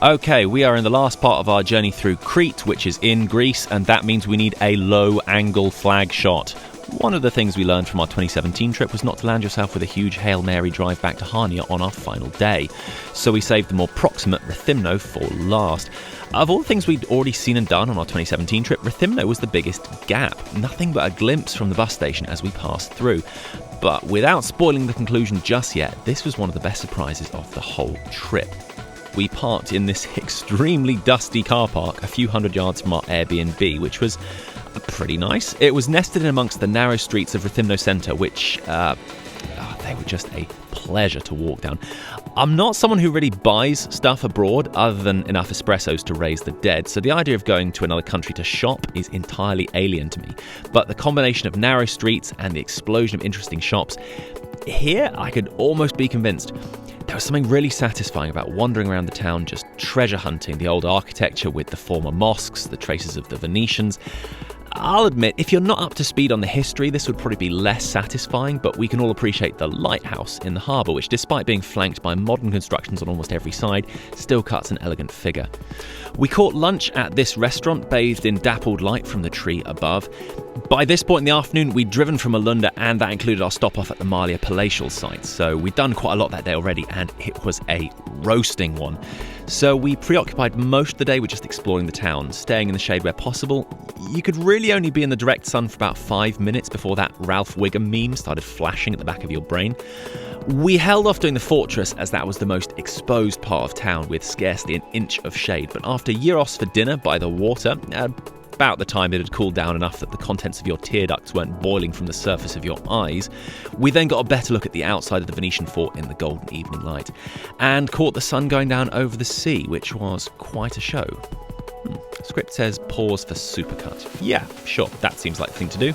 Okay, we are in the last part of our journey through Crete, which is in Greece, and that means we need a low-angle flag shot. One of the things we learned from our 2017 trip was not to land yourself with a huge Hail Mary drive back to Hania on our final day. So we saved the more proximate Rethymno for last. Of all the things we'd already seen and done on our 2017 trip, Rethymno was the biggest gap. Nothing but a glimpse from the bus station as we passed through. But without spoiling the conclusion just yet, this was one of the best surprises of the whole trip. We parked in this extremely dusty car park a few hundred yards from our Airbnb, which was pretty nice. It was nested in amongst the narrow streets of Rethymno Centre, which they were just a pleasure to walk down. I'm not someone who really buys stuff abroad other than enough espressos to raise the dead, so the idea of going to another country to shop is entirely alien to me. But the combination of narrow streets and the explosion of interesting shops, here I could almost be convinced. There was something really satisfying about wandering around the town, just treasure hunting the old architecture with the former mosques, the traces of the Venetians. I'll admit, if you're not up to speed on the history, this would probably be less satisfying, but we can all appreciate the lighthouse in the harbour, which, despite being flanked by modern constructions on almost every side, still cuts an elegant figure. We caught lunch at this restaurant, bathed in dappled light from the tree above. By this point in the afternoon, we'd driven from Alunda, and that included our stop off at the Malia palatial site, so we'd done quite a lot that day already, and it was a roasting one. So we preoccupied most of the day with just exploring the town, staying in the shade where possible. You could really only be in the direct sun for about 5 minutes before that Ralph Wiggum meme started flashing at the back of your brain. We held off doing the fortress as that was the most exposed part of town with scarcely an inch of shade, but after gyros for dinner by the water, about the time it had cooled down enough that the contents of your tear ducts weren't boiling from the surface of your eyes, we then got a better look at the outside of the Venetian Fort in the golden evening light, and caught the sun going down over the sea, which was quite a show. Script says pause for supercut. Yeah, sure, that seems like the thing to do.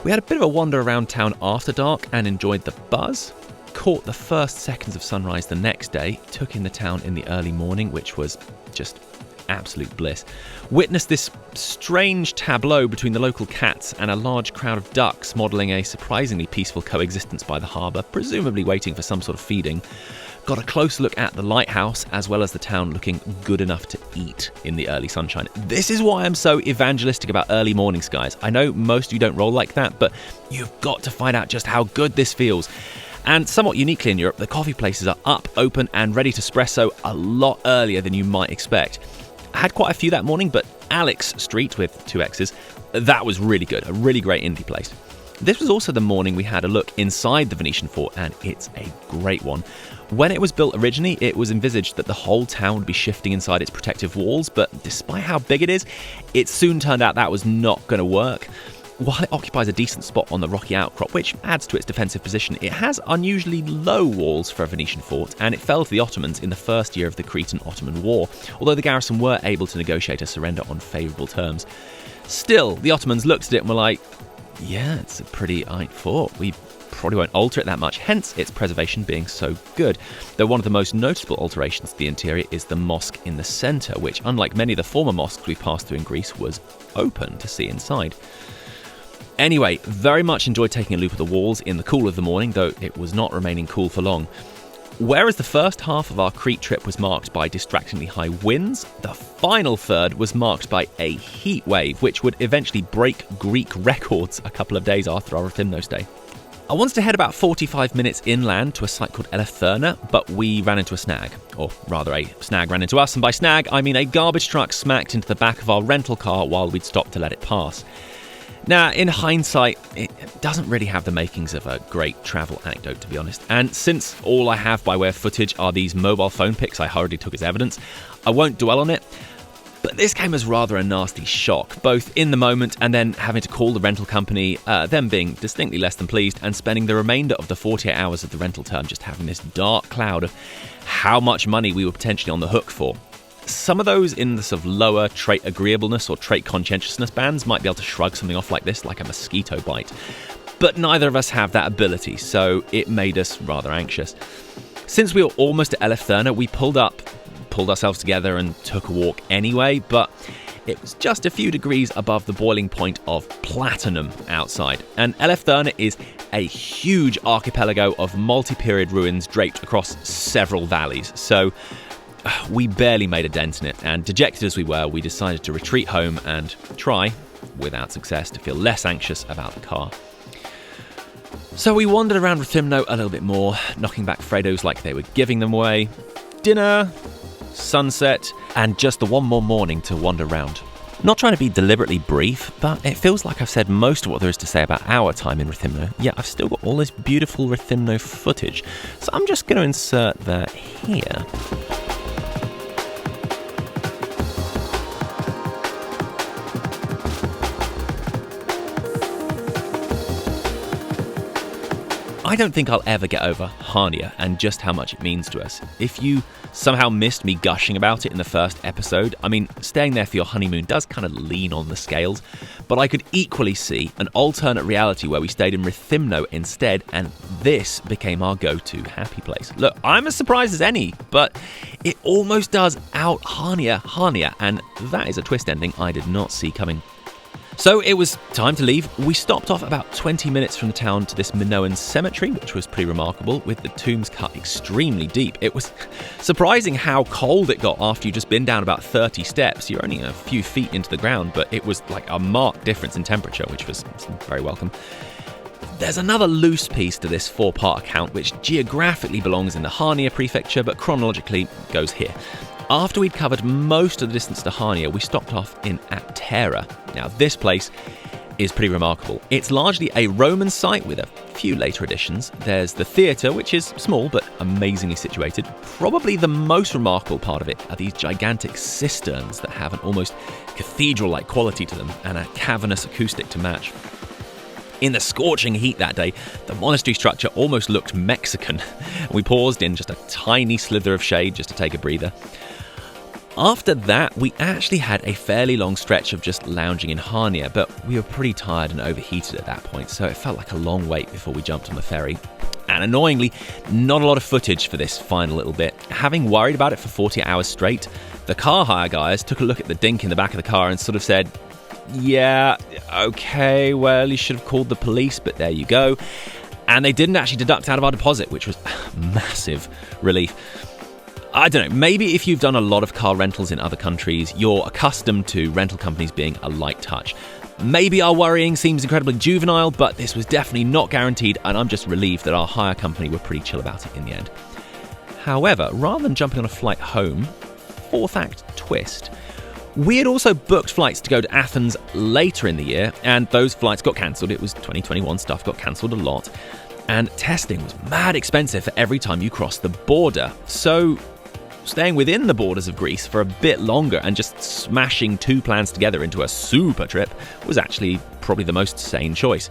We had a bit of a wander around town after dark and enjoyed the buzz. Caught the first seconds of sunrise the next day, took in the town in the early morning, which was just absolute bliss. Witnessed this strange tableau between the local cats and a large crowd of ducks modelling a surprisingly peaceful coexistence by the harbour, presumably waiting for some sort of feeding. Got a close look at the lighthouse, as well as the town looking good enough to eat in the early sunshine. This is why I'm so evangelistic about early mornings, guys. I know most of you don't roll like that, but you've got to find out just how good this feels. And somewhat uniquely in Europe, the coffee places are up, open, and ready to espresso a lot earlier than you might expect. I had quite a few that morning, but Alex Street, with 2 X's, that was really good, a really great indie place. This was also the morning we had a look inside the Venetian Fort, and it's a great one. When it was built originally, it was envisaged that the whole town would be shifting inside its protective walls, but despite how big it is, it soon turned out that was not going to work. While it occupies a decent spot on the rocky outcrop, which adds to its defensive position, it has unusually low walls for a Venetian fort, and it fell to the Ottomans in the first year of the Cretan-Ottoman War, although the garrison were able to negotiate a surrender on favourable terms. Still, the Ottomans looked at it and were like, yeah, it's a pretty aight fort. We probably won't alter it that much, hence its preservation being so good. Though one of the most noticeable alterations to the interior is the mosque in the centre, which, unlike many of the former mosques we passed through in Greece, was open to see inside. Anyway, very much enjoyed taking a loop at the walls in the cool of the morning, though it was not remaining cool for long. Whereas the first half of our Crete trip was marked by distractingly high winds, the final third was marked by a heat wave, which would eventually break Greek records a couple of days after our Rethymno stay. I wanted to head about 45 minutes inland to a site called Eleftheria, but we ran into a snag. Or rather, a snag ran into us, and by snag, I mean a garbage truck smacked into the back of our rental car while we'd stopped to let it pass. Now, in hindsight, it doesn't really have the makings of a great travel anecdote, to be honest. And since all I have by way of footage are these mobile phone pics I hurriedly took as evidence, I won't dwell on it. But this came as rather a nasty shock, both in the moment and then having to call the rental company, them being distinctly less than pleased, and spending the remainder of the 48 hours of the rental term just having this dark cloud of how much money we were potentially on the hook for. Some of those in the sort of lower trait agreeableness or trait conscientiousness bands might be able to shrug something off like this, like a mosquito bite. But neither of us have that ability, so it made us rather anxious. Since we were almost at Eleftheria, we pulled ourselves together and took a walk anyway, but it was just a few degrees above the boiling point of platinum outside. And Rethymno is a huge archipelago of multi-period ruins draped across several valleys. So we barely made a dent in it, and dejected as we were, we decided to retreat home and try, without success, to feel less anxious about the car. So we wandered around Rethymno a little bit more, knocking back Fredos like they were giving them away. Dinner, sunset, and just the one more morning to wander around. Not trying to be deliberately brief, but it feels like I've said most of what there is to say about our time in Rethymno, yet I've still got all this beautiful Rethymno footage, so I'm just going to insert that here. I don't think I'll ever get over Hania and just how much it means to us. If you somehow missed me gushing about it in the first episode, I mean, staying there for your honeymoon does kind of lean on the scales, but I could equally see an alternate reality where we stayed in Rethymno instead, and this became our go-to happy place. Look, I'm as surprised as any, but it almost does out Hania, and that is a twist ending I did not see coming. So it was time to leave. We stopped off about 20 minutes from the town to this Minoan Cemetery, which was pretty remarkable, with the tombs cut extremely deep. It was surprising how cold it got after you'd just been down about 30 steps. You're only a few feet into the ground, but it was like a marked difference in temperature, which was very welcome. There's another loose piece to this 4-part account, which geographically belongs in the Hania prefecture, but chronologically goes here. After we'd covered most of the distance to Hania, we stopped off in Aptera. Now, this place is pretty remarkable. It's largely a Roman site with a few later additions. There's the theatre, which is small but amazingly situated. Probably the most remarkable part of it are these gigantic cisterns that have an almost cathedral-like quality to them and a cavernous acoustic to match. In the scorching heat that day, the monastery structure almost looked Mexican. We paused in just a tiny slither of shade just to take a breather. After that, we actually had a fairly long stretch of just lounging in Hania, but we were pretty tired and overheated at that point, so it felt like a long wait before we jumped on the ferry. And annoyingly, not a lot of footage for this final little bit. Having worried about it for 40 hours straight, the car hire guys took a look at the dink in the back of the car and sort of said, yeah, okay, well, you should have called the police, but there you go. And they didn't actually deduct out of our deposit, which was massive relief. I don't know, maybe if you've done a lot of car rentals in other countries, you're accustomed to rental companies being a light touch. Maybe our worrying seems incredibly juvenile, but this was definitely not guaranteed, and I'm just relieved that our hire company were pretty chill about it in the end. However, rather than jumping on a flight home, fourth act twist. We had also booked flights to go to Athens later in the year, and those flights got cancelled. It was 2021 stuff, got cancelled a lot. And testing was mad expensive for every time you crossed the border. So staying within the borders of Greece for a bit longer and just smashing two plans together into a super trip was actually probably the most sane choice.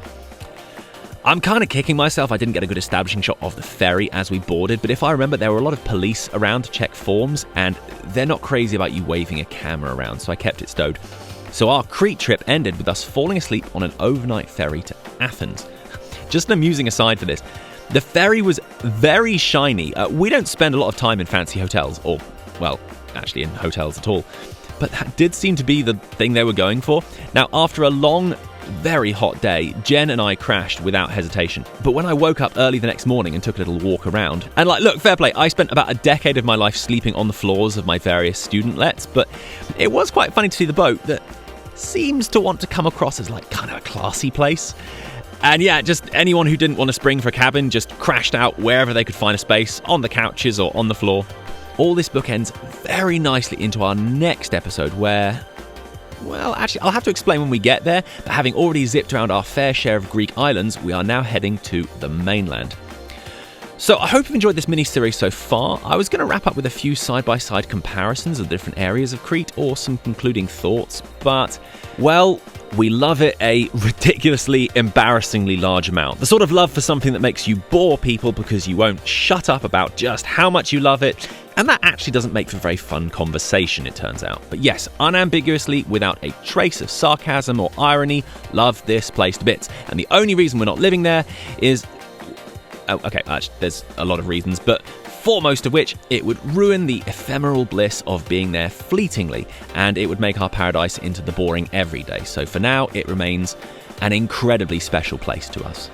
I'm kind of kicking myself I didn't get a good establishing shot of the ferry as we boarded, but if I remember, there were a lot of police around to check forms, and they're not crazy about you waving a camera around, so I kept it stowed. So our Crete trip ended with us falling asleep on an overnight ferry to Athens. Just an amusing aside for this, the ferry was very shiny. We don't spend a lot of time in fancy hotels, or, well, actually in hotels at all, but that did seem to be the thing they were going for. Now, after a long, very hot day, Jen and I crashed without hesitation. But when I woke up early the next morning and took a little walk around, and look, fair play, I spent about a decade of my life sleeping on the floors of my various student lets, but it was quite funny to see the boat that seems to want to come across as kind of a classy place. And yeah, just anyone who didn't want to spring for a cabin just crashed out wherever they could find a space, on the couches or on the floor. All this bookends very nicely into our next episode where, well, actually, I'll have to explain when we get there, but having already zipped around our fair share of Greek islands, we are now heading to the mainland. So I hope you've enjoyed this mini-series so far. I was going to wrap up with a few side-by-side comparisons of different areas of Crete or some concluding thoughts, but, well, we love it a ridiculously, embarrassingly large amount. The sort of love for something that makes you bore people because you won't shut up about just how much you love it, and that actually doesn't make for very fun conversation, it turns out. But yes, unambiguously, without a trace of sarcasm or irony, love this place to bits. And the only reason we're not living there is... Oh, okay, actually, there's a lot of reasons, but foremost of which, it would ruin the ephemeral bliss of being there fleetingly, and it would make our paradise into the boring everyday. So for now, it remains an incredibly special place to us.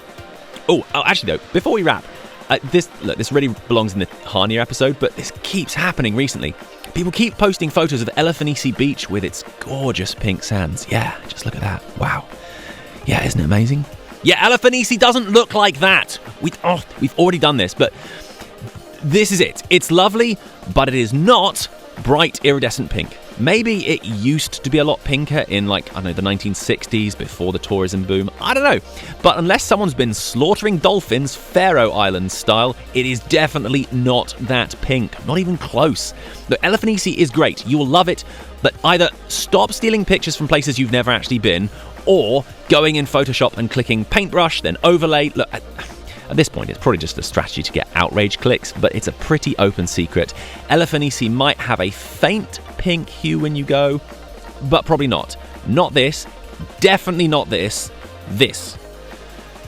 Oh, actually though, before we wrap, this really belongs in the Hania episode, but this keeps happening recently. People keep posting photos of Elefsinici Beach with its gorgeous pink sands. Yeah, just look at that. Wow. Yeah, isn't it amazing? Yeah, Elefsinici doesn't look like that. We've already done this, but this is it. It's lovely, but it is not bright iridescent pink. Maybe it used to be a lot pinker in, the 1960s, before the tourism boom. I don't know. But unless someone's been slaughtering dolphins Faroe Islands style, it is definitely not that pink. Not even close. The Elefsinici is great. You will love it. But either stop stealing pictures from places you've never actually been, or going in Photoshop and clicking paintbrush, then overlay. Look, at this point, it's probably just a strategy to get outrage clicks, but it's a pretty open secret. Elefsinici might have a faint pink hue when you go, but probably not. Not this. Definitely not this. This.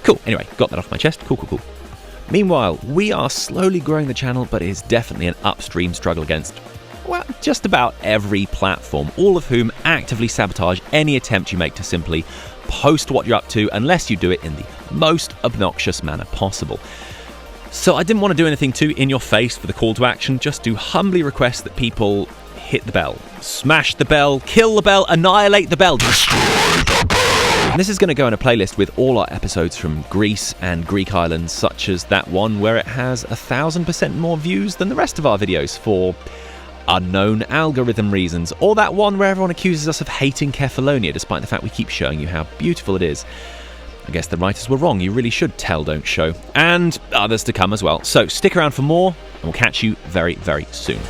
Cool. Anyway, got that off my chest. Cool. Meanwhile, we are slowly growing the channel, but it is definitely an upstream struggle against, well, just about every platform, all of whom actively sabotage any attempt you make to simply post what you're up to, unless you do it in the most obnoxious manner possible. So I didn't want to do anything too in your face for the call to action, just to humbly request that people hit the bell, smash the bell, kill the bell, annihilate the bell, destroy the bell. And this is going to go in a playlist with all our episodes from Greece and Greek islands, such as that one where it has 1,000% more views than the rest of our videos for unknown algorithm reasons, or that one where everyone accuses us of hating Kefalonia despite the fact we keep showing you how beautiful it is. I guess the writers were wrong. You really should tell, don't show. And others to come as well. So stick around for more, and we'll catch you very, very soon.